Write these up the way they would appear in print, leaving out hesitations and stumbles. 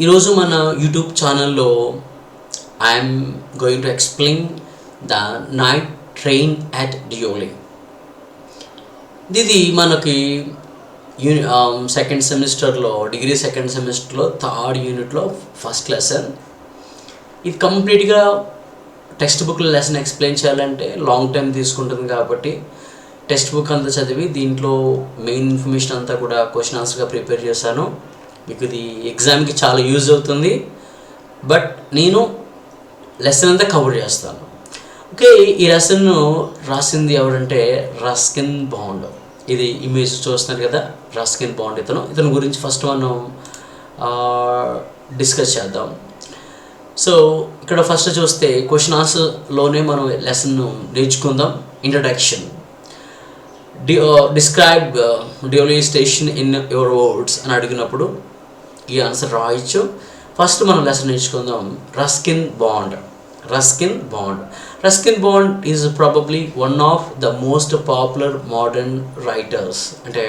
ఈరోజు మన యూట్యూబ్ ఛానల్లో I'm going to explain the night train at Deoli. ఇది మనకి సెకండ్ సెమిస్టర్లో డిగ్రీ సెకండ్ సెమిస్టర్లో థర్డ్ యూనిట్లో ఫస్ట్ లెసన్. ఇది కంప్లీట్గా టెక్స్ట్ బుక్లో లెసన్ ఎక్స్ప్లెయిన్ చేయాలంటే లాంగ్ టైం తీసుకుంటుంది కాబట్టి టెక్స్ట్ బుక్ అంతా చదివి దీంట్లో మెయిన్ ఇన్ఫర్మేషన్ అంతా కూడా క్వశ్చన్ ఆన్సర్గా ప్రిపేర్ చేశాను. మీకు ఇది ఎగ్జామ్కి చాలా యూజ్ అవుతుంది. బట్ నేను లెసన్ అంతా కవర్ చేస్తాను. ఓకే, ఈ లెసన్ను రాసింది ఎవరంటే రస్కిన్ బాండ్. ఇది ఇమేజ్ చూస్తున్నారు కదా, రస్కిన్ బాండ్. ఇతను గురించి ఫస్ట్ మనం డిస్కస్ చేద్దాం. సో ఇక్కడ ఫస్ట్ చూస్తే క్వశ్చన్ ఆన్సర్లోనే మనం లెసన్ను నేర్చుకుందాం. Introduction. Describe Deoli station in your words అని అడిగినప్పుడు ఈ ఆన్సర్ రాయొచ్చు. ఫస్ట్ మనం లెసన్ నేర్చుకుందాం. Ruskin bond. Ruskin bond is probably one of the most popular modern writers. అంటే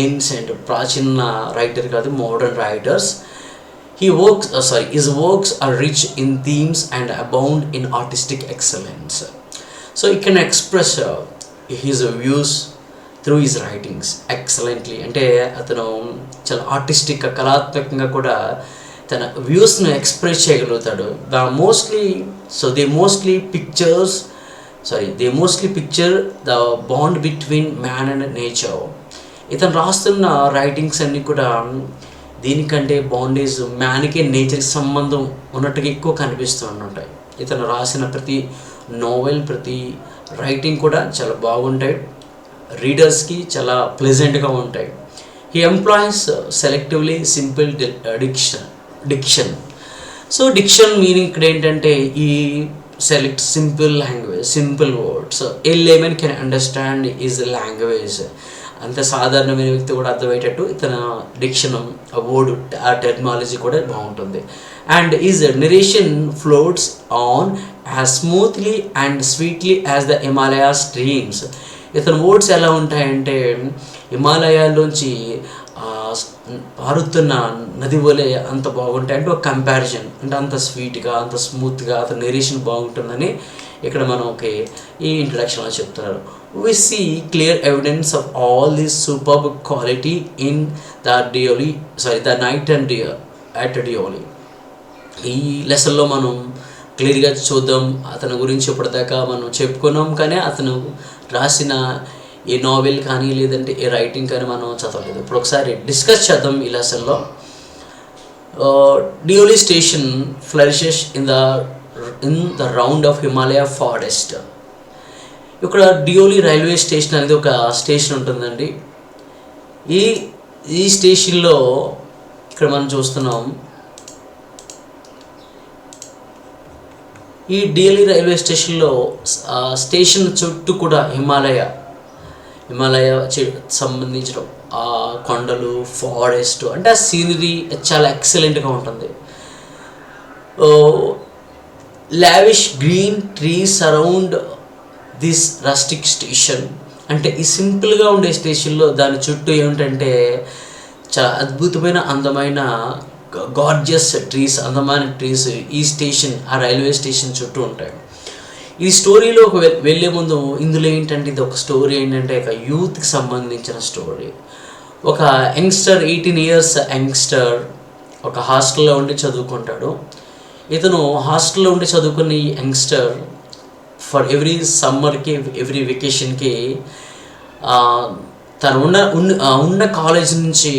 ఏన్సెంట్ ప్రాచీన రైటర్ కాదు, modern writers. His works are rich in themes and abound in artistic excellence. So he can express his views through his writings excellently. అంటే అతను చాలా ఆర్టిస్టిక్గా, కళాత్మకంగా కూడా తన వ్యూస్ను express చేయగలుగుతాడు. They mostly picture the bond between man and nature. ఇతను రాస్తున్న writings అన్నీ కూడా దీనికంటే బాండేజ్ మ్యాన్కి నేచర్కి సంబంధం ఉన్నట్టుగా ఎక్కువ కనిపిస్తూ ఉంటాయి. ఇతను రాసిన ప్రతి నోవెల్, ప్రతి రైటింగ్ కూడా చాలా బాగుంటాయి, రీడర్స్కి చాలా ప్లెజెంట్గా ఉంటాయి. He employs selectively simple diction. So diction meaning ఇక్కడ ఏంటంటే ఈ select simple language, simple words. A layman can understand is language. అంత సాధారణమైన వ్యక్తి కూడా అర్థమయ్యేటట్టు ఇతను డిక్షన్, ఆ వర్డ్, ఆ టెక్నాలజీ కూడా బాగుంటుంది. And is narration floats on as smoothly and sweetly as the Himalaya streams. ఇతని వర్డ్స్ ఎలా ఉంటాయంటే హిమాలయాల్లోంచి పారుతున్న నది వలె అంత బాగుంటాయి. అంటే ఒక కంపారిజన్, అంటే అంత స్వీట్గా, అంత స్మూత్గా అతని నెరేషన్ బాగుంటుందని ఇక్కడ మనకి ఈ ఇంట్రడక్షన్లో చెప్తున్నారు. We see clear evidence of all this superb quality in the night and at Dioli. ఈ లెసన్లో మనం క్లియర్గా చూద్దాం. అతని గురించి ఇప్పటిదాకా మనం చెప్పుకున్నాం, కానీ అతను రాసిన ఏ నావెల్ కానీ లేదంటే ఏ రైటింగ్ కానీ మనం చదవలేదు. ఇప్పుడు ఒకసారి డిస్కస్ చేద్దాం ఈ లెసన్లో. Deoli station flourishes in the round of Himalaya forest. ఇక్కడ డియోలి రైల్వే స్టేషన్ అనేది ఒక స్టేషన్ ఉంటుందండి. ఈ స్టేషన్లో ఇక్కడ మనం చూస్తున్నాం, ఈ డియోలి రైల్వే స్టేషన్లో స్టేషన్ చుట్టూ కూడా హిమాలయ సంబంధించిన కొండలు, ఫారెస్ట్, అంటే ఆ సీనరీ చాలా ఎక్సలెంట్గా ఉంటుంది. Lavish green trees around this rustic station. అంటే ఈ సింపుల్గా ఉండే స్టేషన్లో దాని చుట్టూ ఏమిటంటే చాలా అద్భుతమైన, అందమైన, గార్జియస్ ట్రీస్, అందమైన ట్రీస్ ఈ స్టేషన్, ఆ రైల్వే స్టేషన్ చుట్టూ ఉంటాయి. ఈ స్టోరీలో వెళ్ళే ముందు ఇందులో ఏంటంటే ఇది ఒక స్టోరీ ఏంటంటే ఒక యూత్కి సంబంధించిన స్టోరీ. ఒక యంగ్స్టర్, 18 years యంగ్స్టర్ ఒక హాస్టల్లో ఉండి చదువుకుంటాడు. ఇతను హాస్టల్లో ఉండి చదువుకున్న ఈ యంగ్స్టర్ ఫర్ ఎవ్రీ సమ్మర్కి, ఎవ్రీ వెకేషన్కి తను ఉన్న కాలేజ్ నుంచి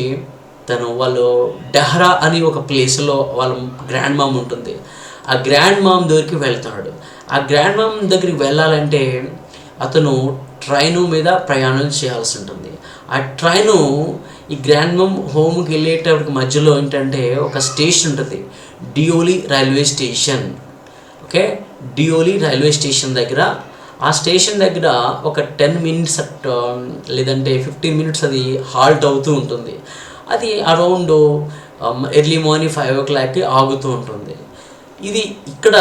వాళ్ళు డెహ్రా అని ఒక ప్లేస్లో వాళ్ళ గ్రాండ్ మామ్ ఉంటుంది. ఆ గ్రాండ్ మామ్ దగ్గరికి వెళ్తాడు. ఆ గ్రాండ్ మామ్ దగ్గరికి వెళ్ళాలంటే అతను ట్రైను మీద ప్రయాణం చేయాల్సి ఉంటుంది. ఆ ట్రైను ఈ గ్రాండ్ మామ్ హోమ్కి వెళ్ళేటప్పటికి మధ్యలో ఏంటంటే ఒక స్టేషన్ ఉంటుంది, Deoli railway station. Okay, Deoli railway station దగ్గర, ఆ స్టేషన్ దగ్గర ఒక 10 minutes లేదంటే 15 minutes అది హాల్ట్ అవుతూ ఉంటుంది. అది అరౌండ్ ఎర్లీ మార్నింగ్ 5 o'clockకి ఆగుతూ ఉంటుంది. ఇక్కడ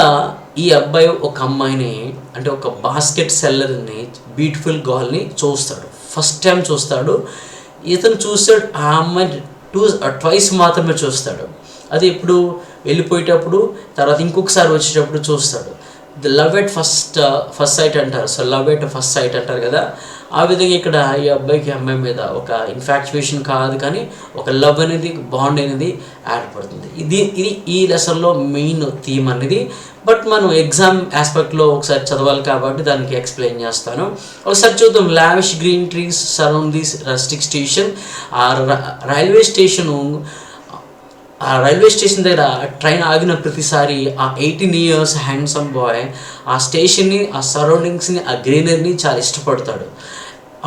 ఈ అబ్బాయి ఒక అమ్మాయిని, అంటే ఒక బాస్కెట్ సెల్లర్ని, బ్యూటిఫుల్ గర్ల్ని చూస్తాడు. ఫస్ట్ టైం చూస్తాడు. ఇతను చూస్తాడు, ఆ అమ్మాయిని ట్వైస్ మాత్రమే చూస్తాడు. అది ఇప్పుడు వెళ్ళిపోయేటప్పుడు తర్వాత ఇంకొకసారి వచ్చేటప్పుడు చూస్తాడు. The love at first sight అంటారు. So love at first sight అంటారు కదా, ఆ విధంగా ఇక్కడ ఈ అబ్బాయికి అమ్మాయి మీద ఒక ఇన్ఫాక్చుయేషన్ కాదు కానీ ఒక లవ్ అనేది, బాండ్ అనేది ఏర్పడుతుంది. ఇది ఈ లెసన్లో మెయిన్ థీమ్ అనేది. బట్ మనం ఎగ్జామ్ ఆస్పెక్ట్లో ఒకసారి చదవాలి కాబట్టి దానికి ఎక్స్ప్లెయిన్ చేస్తాను. ఒకసారి చూద్దాం. Lavish green trees surround this rustic station. ఆ రైల్వే స్టేషన్ దగ్గర ట్రైన్ ఆగిన ప్రతిసారి ఆ 18 years హ్యాండ్సమ్ బాయ్ ఆ స్టేషన్ని, ఆ సరౌండింగ్స్ని, ఆ గ్రీనరీని చాలా ఇష్టపడతాడు.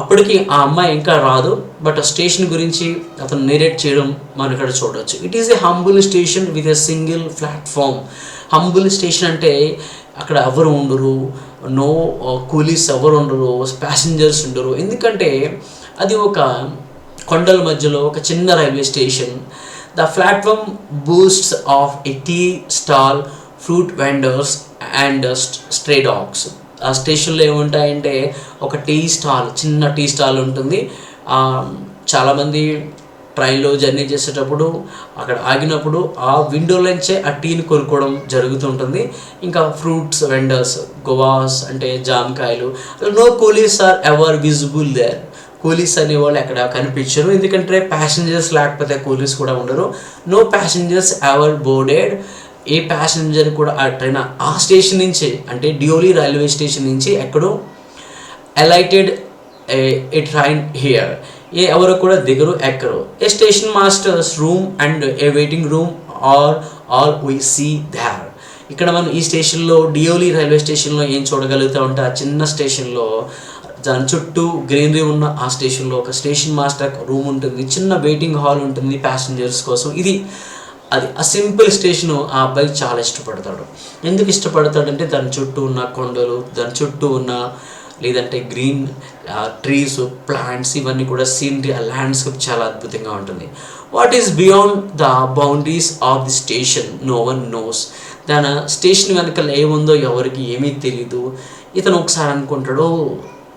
అప్పటికి ఆ అమ్మాయి ఇంకా రాదు, బట్ ఆ స్టేషన్ గురించి అతను నేరేట్ చేయడం మనం ఇక్కడ చూడవచ్చు. It is a humble station with a single platform. Humble station అంటే అక్కడ ఎవరు ఉండరు, నో కూలీస్ ఎవరు ఉండరు, ప్యాసింజర్స్ ఉండరు. ఎందుకంటే అది ఒక కొండల మధ్యలో ఒక చిన్న railway station. The platform boasts of a tea stall, fruit vendors and stray dogs. ఆ స్టేషన్లో ఏముంటాయంటే ఒక చిన్న టీ స్టాల్ ఉంటుంది. చాలామంది ట్రైన్లో జర్నీ చేసేటప్పుడు అక్కడ ఆగినప్పుడు ఆ విండోలోంచే ఆ టీని కొనుక్కోవడం జరుగుతుంటుంది. ఇంకా ఫ్రూట్స్ వెండర్స్, గోవాస్ అంటే జామకాయలు. No coolies are ever visible there. Coolies అనేవాళ్ళు ఎక్కడ కనిపించరు, ఎందుకంటే ప్యాసింజర్స్ లేకపోతే కూలీస్ కూడా ఉండరు. No passengers ever boarded. ఏ ప్యాసింజర్ కూడా ఆ ట్రైన్ ఆ స్టేషన్ నుంచి అంటే డియోలీ రైల్వే స్టేషన్ నుంచి ఎక్కడో అలైటెడ్ ఏ ట్రైన్ హియర్. ఎవరు కూడా దిగరు, ఎక్కరు. A station master's room and a waiting room are all we see there. ఇక్కడ మనం ఈ స్టేషన్లో, డియోలీ రైల్వే స్టేషన్లో ఏం చూడగలుగుతూ ఉంటే ఆ చిన్న స్టేషన్లో దాని చుట్టూ గ్రీనరీ ఉన్న ఆ స్టేషన్లో ఒక స్టేషన్ మాస్టర్ రూమ్ ఉంటుంది, చిన్న వెయిటింగ్ హాల్ ఉంటుంది ప్యాసింజర్స్ కోసం. అది ఆ సింపుల్ స్టేషను ఆ అబ్బాయి చాలా ఇష్టపడతాడు. ఎందుకు ఇష్టపడతాడంటే దాని చుట్టూ ఉన్న కొండలు, దాని చుట్టూ ఉన్న లేదంటే గ్రీన్ ట్రీస్, ప్లాంట్స్, ఇవన్నీ కూడా సీనరీ, ఆ ల్యాండ్స్కేప్ చాలా అద్భుతంగా ఉంటుంది. What is beyond the boundaries of the station no one knows. దాని స్టేషన్ వెనకాల ఏముందో ఎవరికి ఏమీ తెలీదు. ఇతను ఒకసారి అనుకుంటాడు,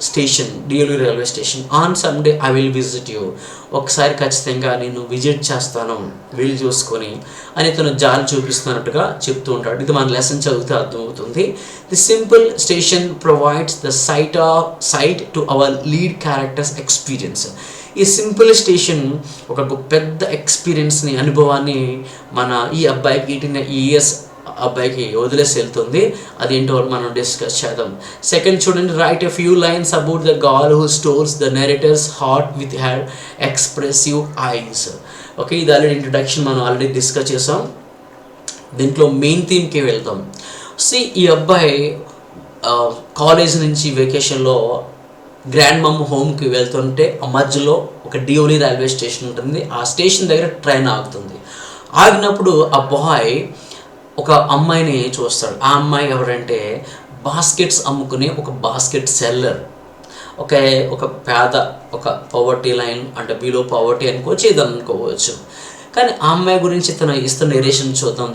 station Deoli railway station, on Sunday I will visit you. ఒకసారి ఖచ్చితంగా నేను విజిట్ చేస్తాను వీలు చూసుకొని అని తను జాలి చూపిస్తున్నట్టుగా చెప్తూ ఉంటాడు. ఇది మన లెసన్ చదివితే అర్థమవుతుంది. The simple station provides the sight to our lead characters experience. ఈ సింపుల్ స్టేషన్ ఒక పెద్ద ఎక్స్పీరియన్స్ని, అనుభవాన్ని మన ఈ అబ్బాయికి 18 years అబ్బాయికి వదిలేసి వెళ్తుంది. అదేంటో మనం డిస్కస్ చేద్దాం. సెకండ్ చూడండి. Write a few lines about the girl who stores the narrator's heart with her expressive eyes. Okay, ఇది ఆల్రెడీ ఇంట్రడక్షన్ మనం ఆల్రెడీ డిస్కస్ చేసాం. దీంట్లో మెయిన్ థీమ్కి వెళ్దాం. ఈ అబ్బాయి కాలేజ్ నుంచి వెకేషన్లో గ్రాండ్ మమ్ హోమ్కి వెళ్తుంటే ఆ మధ్యలో ఒక డియోలీ రైల్వే స్టేషన్ ఉంటుంది. ఆ స్టేషన్ దగ్గర ట్రైన్ ఆగుతుంది. ఆగినప్పుడు ఆ బాయ్ ఒక అమ్మాయిని చూస్తాడు. ఆ అమ్మాయి ఎవరంటే బాస్కెట్స్ అమ్ముకునే ఒక బాస్కెట్ సెల్లర్. ఒక పేద, ఒక పవర్టీ లైన్ అంటే బిలో పవర్టీ అనుకోవచ్చు, ఇది అనుకోవచ్చు. కానీ ఆ అమ్మాయి గురించి ఇస్తున్న నేరేషన్ చూద్దాం.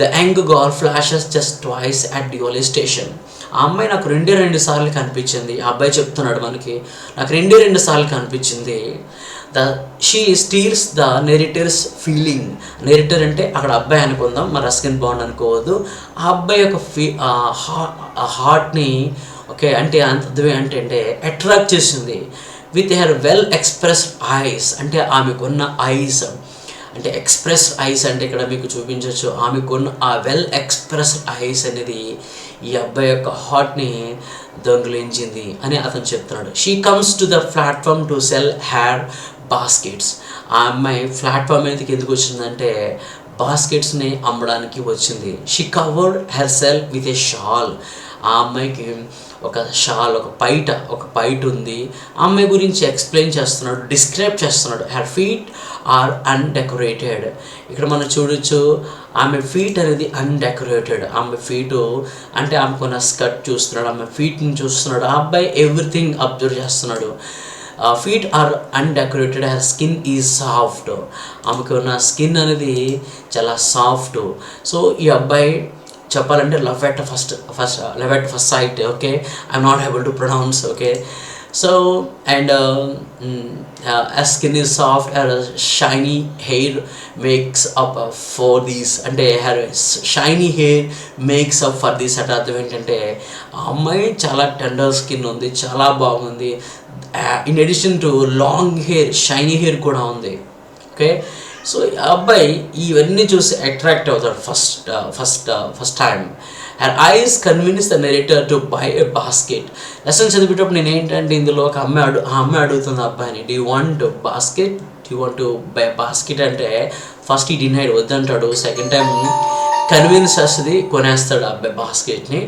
The young girl flashes just twice at Deoli station. ఆ అమ్మాయి నాకు 2 సార్లు కనిపించింది. ఆ అబ్బాయి చెప్తున్నాడు మనకి, నాకు 2 సార్లు కనిపించింది. She steals the narrator's feeling. Narrator అంటే అక్కడ అబ్బాయి అనుకుందాం, మరి రస్కిన్ బాండ్ అనుకోవద్దు. ఆ అబ్బాయి యొక్క హార్ట్ని అంటే అర్థం ఏంటంటే అట్రాక్ట్ చేసింది. With her well expressed eyes. అంటే ఆమెకున్న ఐస్ అంటే ఎక్స్ప్రెస్డ్ ఐస్ అంటే ఇక్కడ మీకు చూపించవచ్చు. ఆమెకున్న ఆ వెల్ ఎక్స్ప్రెస్డ్ ఐస్ అనేది ఈ అబ్బాయి యొక్క హార్ట్ని దొంగిలించింది అని అతను చెప్తున్నాడు. She comes to the platform to sell her baskets. ఆ అమ్మాయి ప్లాట్ఫామ్ మీదకి ఎందుకు వచ్చిందంటే బాస్కెట్స్ని అమ్మడానికి వచ్చింది. She covered herself with a shawl. ఆ అమ్మాయికి ఒక షాల్, ఒక పైట ఉంది. ఆ అమ్మాయి గురించి ఎక్స్ప్లెయిన్ చేస్తున్నాడు, డిస్క్రైబ్ చేస్తున్నాడు. Her feet are undecorated. ఇక్కడ మనం చూడొచ్చు ఆమె ఫీట్ అనేది అన్డెకరేటెడ్. ఆమె ఫీటు అంటే ఆమెకున్న స్కర్ట్ చూస్తున్నాడు, ఆమె ఫీట్ని చూస్తున్నాడు. ఆ అబ్బాయి ఎవ్రీథింగ్ అబ్జర్వ్ చేస్తున్నాడు. Feet are undecorated, her skin is soft. ఆమెకు ఉన్న స్కిన్ అనేది చాలా సాఫ్ట్. సో ఈ అబ్బాయి చెప్పాలంటే love at first sight. Okay, I'm not able to pronounce. Okay, So and her skin is soft, her shiny hair makes up for these, అంటే her shiny hair makes up for this అంటే అర్థం ఏంటంటే ఆ అమ్మాయి చాలా tender skin ఉంది, చాలా బాగుంది. In addition to long hair, shiny hair కూడా ఉంది. ఓకే, సో ఆ అబ్బాయి ఇవన్నీ చూసి అట్రాక్ట్ అవుతాడు first time. Her ice convince the narrator to buy a basket. Lesson చదివేటప్పుడు నేను ఏంటంటే ఇందులో ఒక అమ్మాయి అడుగుతుంది అబ్బాయిని, do you want basket, do you want to buy basket అంటే ఫస్ట్ ఈ డినైడ్ వద్దంటాడు, సెకండ్ టైం కన్విన్స్ చేస్తుంది, కొనేస్తాడు ఆ అబ్బాయి బాస్కెట్ని.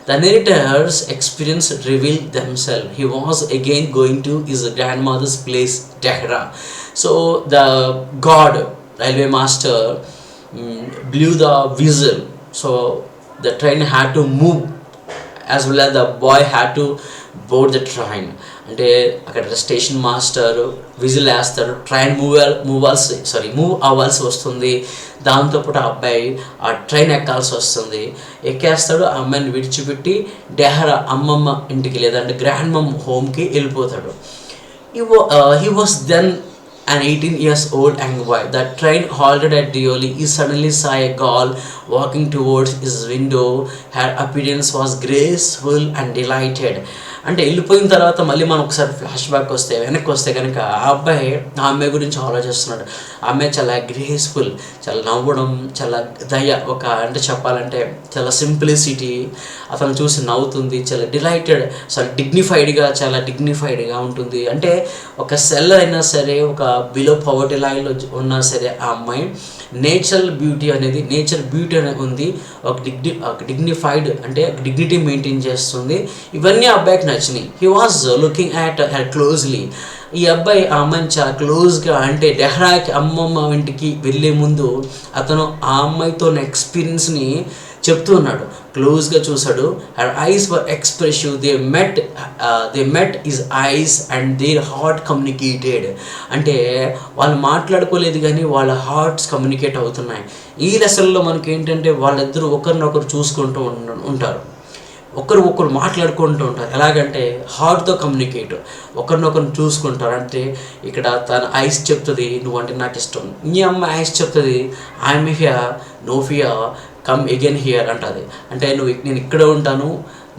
The narrator's experience revealed themselves. He was again going to his grandmother's place, Dehra. So the god, railway master, blew the whistle. So the train had to move, as well as the boy had to board the train. అంటే అక్కడ station master whistle వేస్తాడు, train move అవ్వాల్సి వస్తుంది. దాంతోపాటు ఆ అబ్బాయి ఆ train ఎక్కాల్సి వస్తుంది. ఎక్కేస్తాడు, ఆ అమ్మాయిని విడిచిపెట్టి డెహ్రా అమ్మమ్మ ఇంటికి లేదంటే గ్రాండ్ మమ్ హోమ్కి వెళ్ళిపోతాడు. He was then an 18 years old young boy. The train halted at Deoli. He suddenly saw a girl walking towards his window. Her appearance was graceful and delighted. అంటే వెళ్ళిపోయిన తర్వాత మళ్ళీ మనం ఒకసారి ఫ్లాష్ బ్యాక్ వస్తే వెనక్కి వస్తే కనుక ఆ అబ్బాయి ఆ అమ్మాయి గురించి ఆలోచిస్తున్నాడు. ఆ అమ్మాయి చాలా గ్రేస్ఫుల్, చాలా నవ్వడం, చాలా దయ, ఒక అంటే చెప్పాలంటే చాలా సింప్లిసిటీ, అతను చూసి నవ్వుతుంది, చాలా డిలైటెడ్, చాలా డిగ్నిఫైడ్గా ఉంటుంది. అంటే ఒక సెల్ అయినా సరే, ఒక బిలో పవర్టీ లైన్లో ఉన్నా సరే ఆ అమ్మాయి నేచర్ బ్యూటీ అనేది ఉంది, ఒక డిగ్నిఫైడ్ అంటే డిగ్నిటీ మెయింటైన్ చేస్తుంది. ఇవన్నీ ఆ అబ్బాయికి నచ్చినాయి. He was looking at her closely. ఈ అబ్బాయి ఆ అమ్మాయిని చాలా క్లోజ్గా, అంటే డెహ్రాకి అమ్మమ్మ ఇంటికి వెళ్ళే ముందు అతను ఆ అమ్మాయితో ఉన్న ఎక్స్పీరియన్స్ని చెప్తూ ఉన్నాడు. క్లోజ్గా చూశాడు. Her ice were expressive. They met his eyes and their heart communicated. అంటే వాళ్ళు మాట్లాడుకోలేదు కానీ వాళ్ళ హార్ట్స్ కమ్యూనికేట్ అవుతున్నాయి. ఈ లెసన్లో మనకి ఏంటంటే వాళ్ళిద్దరూ ఒకరినొకరు చూసుకుంటూ ఉంటారు, ఒకరు మాట్లాడుకుంటూ ఉంటారు. ఎలాగంటే హార్ట్తో కమ్యూనికేట్, ఒకరినొకరు చూసుకుంటారు. అంటే ఇక్కడ తన ఐస్ చెప్తుంది నువ్వంటే నాకు ఇష్టం, ఈ అమ్మాయి ఐస్ చెప్తుంది I'm here, no fear, come again here అంటుంది. అంటే నేను ఇక్కడే ఉంటాను,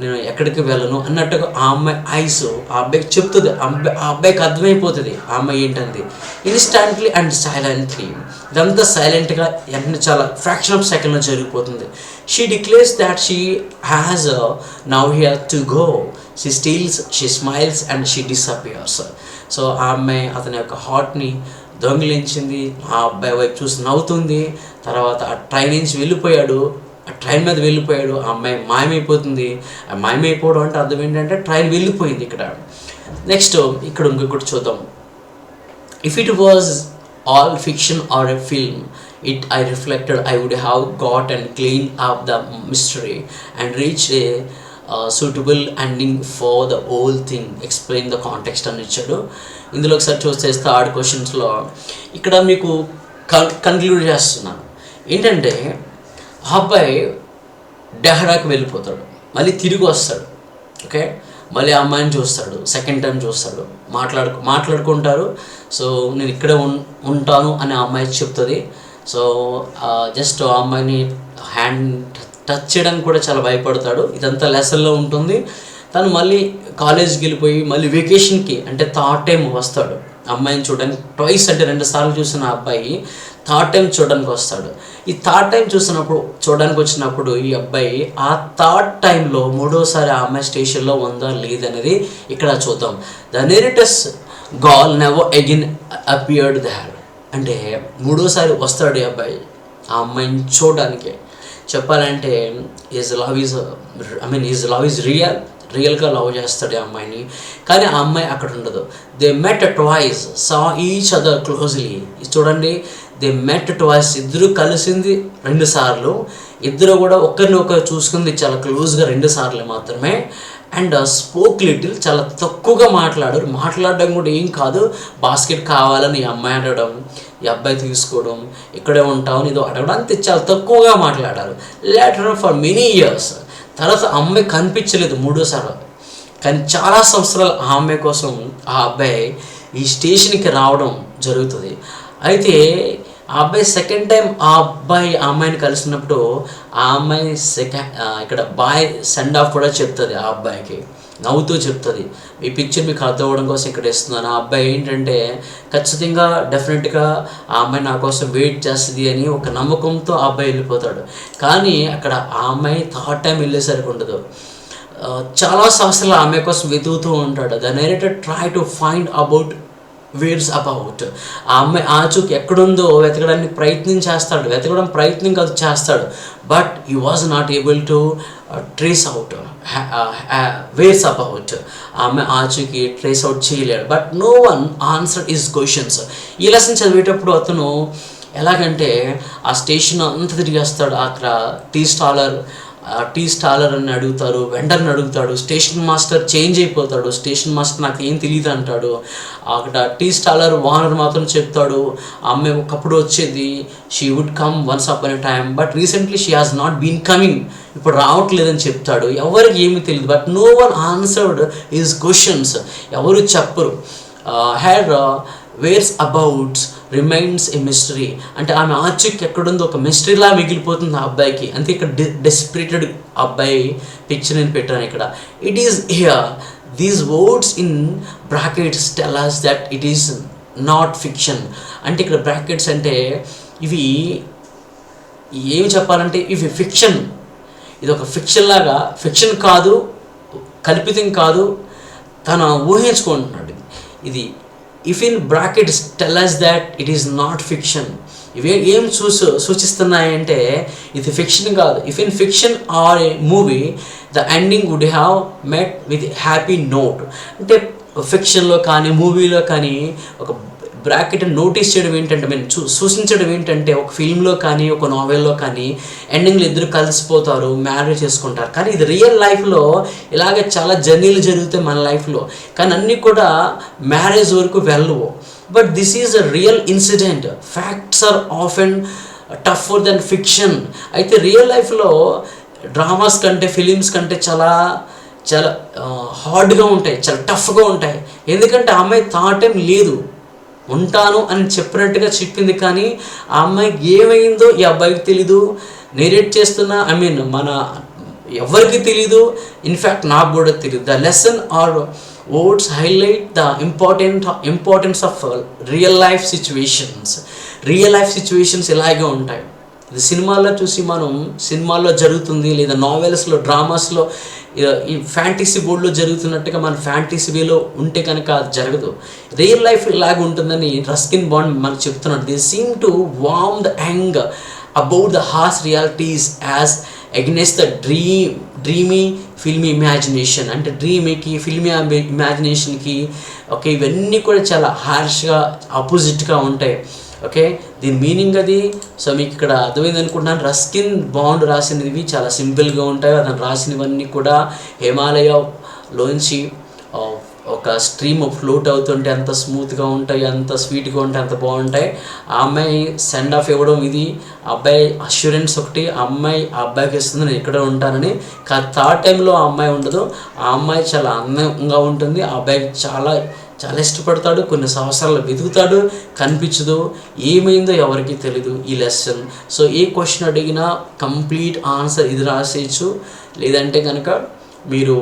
నేను ఎక్కడికి వెళ్ళను అన్నట్టుగా ఆ అమ్మాయి ఐస్ ఆ అబ్బాయికి చెప్తుంది. ఆ అబ్బాయికి అర్థమైపోతుంది ఆ అమ్మాయి ఏంటంది. ఇన్స్టాంట్లీ అండ్ సైలెంట్లీ, ఇదంతా సైలెంట్గా చాలా ఫ్రాక్షన్ ఆఫ్ సెకండ్లో జరిగిపోతుంది. She declares that she has nowhere to go. She steals, she smiles and she disappears. So ఆ అమ్మాయి అతని యొక్క హార్ట్ని దొంగిలించింది, ఆ అబ్బాయి వైపు చూసి నవ్వుతుంది. తర్వాత ఆ ట్రైన్ నుంచి వెళ్ళిపోయాడు, ఆ ట్రైన్ మీద వెళ్ళిపోయాడు. ఆ అమ్మాయి మాయమైపోతుంది. ఆ మాయమైపోవడం అంటే అర్థం ఏంటంటే ట్రైన్ వెళ్ళిపోయింది. నెక్స్ట్ ఇక్కడ ఇంకొకటి చూద్దాం. If it was all fiction or a film it I reflected I would have got and cleaned up the mystery and reached a suitable ending for the whole thing. Explain the context అని ఇచ్చాడు. ఇందులో ఒకసారి చూస్తే third క్వశ్చన్స్లో ఇక్కడ మీకు conclude చేస్తున్నాను ఏంటంటే, ఆ అబ్బాయి డెహ్రాకి వెళ్ళిపోతాడు, మళ్ళీ తిరిగి వస్తాడు. ఓకే, మళ్ళీ ఆ అమ్మాయిని చూస్తాడు, సెకండ్ టైం చూస్తాడు, మాట్లాడుకుంటారు. సో నేను ఇక్కడే ఉంటాను అని ఆ అమ్మాయి చెప్తుంది. సో జస్ట్ ఆ అమ్మాయిని హ్యాండ్ టచ్ చేయడానికి కూడా చాలా భయపడతాడు. ఇదంతా లెసన్లో ఉంటుంది. తను మళ్ళీ కాలేజ్కి వెళ్ళిపోయి మళ్ళీ వెకేషన్కి అంటే థర్డ్ టైం వస్తాడు అమ్మాయిని చూడడానికి. ట్వైస్ అంటే 2 సార్లు చూసిన అబ్బాయి థర్డ్ టైం చూడడానికి వస్తాడు. ఈ థర్డ్ టైం చూడడానికి వచ్చినప్పుడు ఈ అబ్బాయి ఆ థర్డ్ టైంలో మూడోసారి ఆ అమ్మాయి స్టేషన్లో ఉందా లేదనేది ఇక్కడ చూద్దాం. The narrator's girl never again appeared there. అంటే మూడోసారి వస్తాడు ఈ అబ్బాయి ఆ అమ్మాయిని చూడడానికి. చెప్పాలంటే హిజ్ లవ్ ఈజ్ రియల్గా లవ్ చేస్తాడు ఆ అమ్మాయిని. కానీ ఆ అమ్మాయి అక్కడ ఉండదు. They met twice, saw each other closely. చూడండి, దే మెట్ ట్వైస్, ఇద్దరు కలిసింది 2 సార్లు. ఇద్దరు కూడా ఒకరినొకరు చూసుకుంది చాలా క్లోజ్గా 2 సార్లు మాత్రమే. అండ్ స్పోక్ లిటిల్, చాలా తక్కువగా మాట్లాడడం కూడా ఏం కాదు. బాస్కెట్ కావాలని ఈ అమ్మాయి అడగడం, ఈ అబ్బాయి తీసుకోవడం, ఇక్కడే ఉంటామని ఇదో అడగడం, అంతే చాలా తక్కువగా మాట్లాడారు. లేటర్ ఫర్ మెనీ ఇయర్స్ తర్వాత అమ్మాయి కనిపించలేదు 3వ సారి. కానీ చాలా సంవత్సరాలు ఆ అమ్మాయి కోసం ఆ అబ్బాయి ఈ స్టేషన్కి రావడం జరుగుతుంది. అయితే ఆ అబ్బాయి సెకండ్ టైం ఆ అమ్మాయిని కలిసినప్పుడు ఆ అమ్మాయి ఇక్కడ బాయ్ సెండ్ ఆఫ్ కూడా చెప్తుంది ఆ అబ్బాయికి, నవ్వుతూ చెప్తుంది, ఈ పిక్చర్ మీకు అర్థం అవ్వడం కోసం ఇక్కడ ఇస్తున్నాను. ఆ అబ్బాయి ఏంటంటే ఖచ్చితంగా డెఫినెట్గా ఆ అమ్మాయి నా కోసం వెయిట్ చేస్తుంది అని ఒక నమ్మకంతో ఆ అబ్బాయి వెళ్ళిపోతాడు. కానీ అక్కడ ఆ అమ్మాయి థర్డ్ టైం వెళ్ళేసరికి ఉండదు. చాలా సంవత్సరాలు ఆ అమ్మాయి కోసం వెతుకుతూ ఉంటాడు. The narrator try to find about whereabouts, ఆ అమ్మాయి ఆచూకి ఎక్కడుందో వెతకడానికి ప్రయత్నం కాదు చేస్తాడు. But he was not able to trace out whereabouts, ఆ అమ్మాయి ఆచూకి ట్రేస్ అవుట్ చేయలేడు. But no one answer his questions. ఈ లెసన్ చదివేటప్పుడు అతను ఎలాగంటే ఆ స్టేషన్ అంతా తిరిగేస్తాడు. అక్కడ టీ స్టాలర్ అని అడుగుతారు, వెండర్ని అడుగుతాడు, స్టేషన్ మాస్టర్ చేంజ్ అయిపోతాడు, స్టేషన్ మాస్టర్ నాకు ఏం తెలియదు అంటాడు. అక్కడ టీ స్టాలర్ ఓనర్ మాత్రం చెప్తాడు ఆ అమ్మాయి ఒకప్పుడు వచ్చేది, she would come once upon a time but recently she has not been coming, ఇప్పుడు రావట్లేదని చెప్తాడు. ఎవరికి ఏమీ తెలియదు. But no one answered his questions, ఎవరు చెప్పరు. Whereabouts remains a mystery, అంటే ఆమె ఆచూకి ఎక్కడుందో ఒక మిస్టరీలా మిగిలిపోతుంది ఆ అబ్బాయికి. అంతే ఇక్కడ డెస్పరేటెడ్ అబ్బాయి పిక్చర్ నేను పెట్టాను ఇక్కడ. It is here these words in brackets tell us that it is not fiction. అంటే ఇక్కడ బ్రాకెట్స్ అంటే ఇవి ఏమి చెప్పాలంటే ఇవి ఫిక్షన్, ఇది ఒక ఫిక్షన్ లాగా, ఫిక్షన్ కాదు, కల్పితం కాదు, తను ఊహించుకుంటున్నాడు. ఇది if in brackets tell us that it is not fiction. ఇవి ఏం సూచిస్తున్నాయంటే ఇది ఫిక్షన్ కాదు. If in fiction or a movie the ending would have met with happy note. అంటే ఫిక్షన్లో కానీ మూవీలో కానీ ఒక బ్రాకెట్ నోటీస్ చేయడం ఏంటంటే సూచించడం ఏంటంటే ఒక ఫిల్మ్లో కానీ ఒక నావెల్లో కానీ ఎండింగ్లో ఇద్దరు కలిసిపోతారు, మ్యారేజ్ చేసుకుంటారు. కానీ ఇది రియల్ లైఫ్లో ఇలాగే చాలా జర్నీలు జరుగుతాయి మన లైఫ్లో, కానీ అన్నీ కూడా మ్యారేజ్ వరకు వెళ్ళవు. But this is a real incident. Facts are often tougher than fiction. అయితే రియల్ లైఫ్లో డ్రామాస్ కంటే ఫిలిమ్స్ కంటే చాలా హార్డ్గా ఉంటాయి, చాలా టఫ్గా ఉంటాయి. ఎందుకంటే ఆ అమ్మాయి థాట్ ఏం లేదు, ఉంటాను అని చెప్పినట్టుగా చెప్పింది, కానీ ఆ అమ్మాయికి ఏమైందో ఈ అబ్బాయికి తెలీదు. నేరేట్ చేస్తున్న మన ఎవరికి తెలీదు, ఇన్ఫ్యాక్ట్ నాకు కూడా తెలియదు. The lesson or words highlight the importance of real life situations. Real life situations ఇలాగే ఉంటాయి. ఇది సినిమాల్లో చూసి మనం సినిమాల్లో జరుగుతుంది, లేదా నావెల్స్లో డ్రామాస్లో ఈ ఫ్యాంటసీ బోర్డులో జరుగుతున్నట్టుగా మన ఫ్యాంటసీ వేలో ఉంటే కనుక అది జరగదు. రియల్ లైఫ్ ఇలాగ ఉంటుందని రస్కిన్ బాండ్ మనకు చెప్తున్నాడు. They seem to warn the young about the harsh realities as against the dreamy filmy imagination. అంటే డ్రీమీకి ఫిల్మీ ఇమాజినేషన్కి ఓకే ఇవన్నీ కూడా చాలా హార్ష్గా ఆపోజిట్గా ఉంటాయి. ఓకే దీని మీనింగ్ అది. సో మీకు ఇక్కడ అర్థమైంది అనుకుంటున్నాను. రస్కిన్ బాండ్ రాసినవి చాలా సింపుల్గా ఉంటాయి. అతను రాసినవన్నీ కూడా హిమాలయలోంచి ఒక స్ట్రీమ్ ఫ్లోట్ అవుతుంటే ఎంత స్మూత్గా ఉంటాయి, ఎంత స్వీట్గా ఉంటాయి, అంత బాగుంటాయి. ఆ అమ్మాయి సెండ్ ఆఫ్ ఇవ్వడం, ఇది అబ్బాయి అష్యూరెన్స్ ఒకటి, ఆ అబ్బాయికి ఇస్తుంది నేను ఇక్కడ ఉంటానని. థర్డ్ టైంలో ఆ అమ్మాయి ఉండదు, ఆ అమ్మాయి చాలా అందంగా ఉంటుంది, ఆ అబ్బాయికి చాలా ఇష్టపడతాడు, కొన్ని సంవత్సరాలు వెతుకుతాడు, కనిపించదు, ఏమైందో ఎవరికి తెలీదు ఈ లెసన్. సో ఏ క్వశ్చన్ అడిగినా కంప్లీట్ ఆన్సర్ ఇది రాసేయచ్చు, లేదంటే కనుక మీరు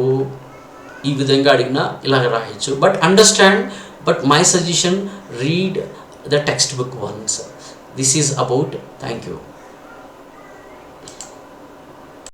ఈ విధంగా అడిగినా ఇలాగ రాయొచ్చు. But understand, but my suggestion read the text book once. This is about. Thank you.